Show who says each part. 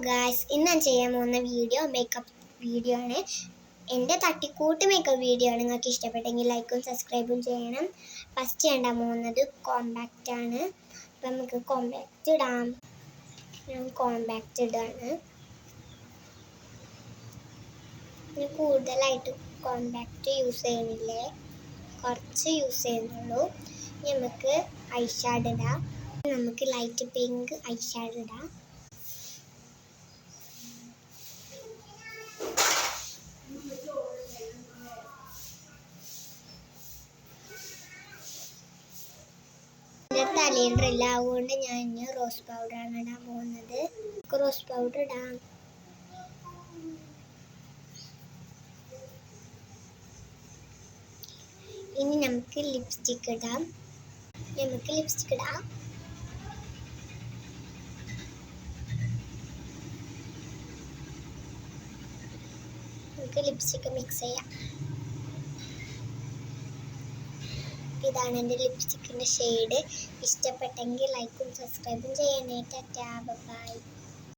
Speaker 1: Guys, ഇന്ന് ഞാൻ ചെയ്യാൻ പോകുന്ന വീഡിയോ മേക്കപ്പ് വീഡിയോ ആണ്. എൻ്റെ തട്ടിക്കൂട്ട് മേക്കപ്പ് വീഡിയോ ആണ്. നിങ്ങൾക്ക് ഇഷ്ടപ്പെട്ടെങ്കിൽ ലൈക്കും സബ്സ്ക്രൈബും ചെയ്യണം. ഫസ്റ്റ് ചെയ്യാൻ പോകുന്നത് കോമ്പാക്റ്റ് ആണ്. അപ്പം നമുക്ക് കോമ്പാക്റ്റ് ഇടാം. ഞാൻ കോമ്പാക്റ്റ് ഇടാണ്. ഞാൻ കൂടുതലായിട്ട് കോമ്പാക്റ്റ് യൂസ് ചെയ്യുന്നില്ലേ, കുറച്ച് യൂസ് ചെയ്യുന്നുള്ളൂ. നമുക്ക് ഐ ഷാഡ് ഇടാം. നമുക്ക് ലൈറ്റ് പിങ്ക് ഐ ഷാഡ് ഇടാം. തലയിലില്ല, അതുകൊണ്ട് ഞാൻ റോസ് പൗഡറാണ് ഇടാൻ പോകുന്നത്. റോസ് പൗഡർ ഇടാം. ഇനി നമുക്ക് ലിപ്സ്റ്റിക് ഇടാം. നമുക്ക് ലിപ്സ്റ്റിക് മിക്സ് ചെയ്യാം. ഇതാണ് എൻ്റെ ലിപ്സ്റ്റിക്കിൻ്റെ ഷെയ്ഡ്. ഇഷ്ടപ്പെട്ടെങ്കിൽ ലൈക്കും സബ്സ്ക്രൈബും ചെയ്യണേ. ടാറ്റാ, ബൈ.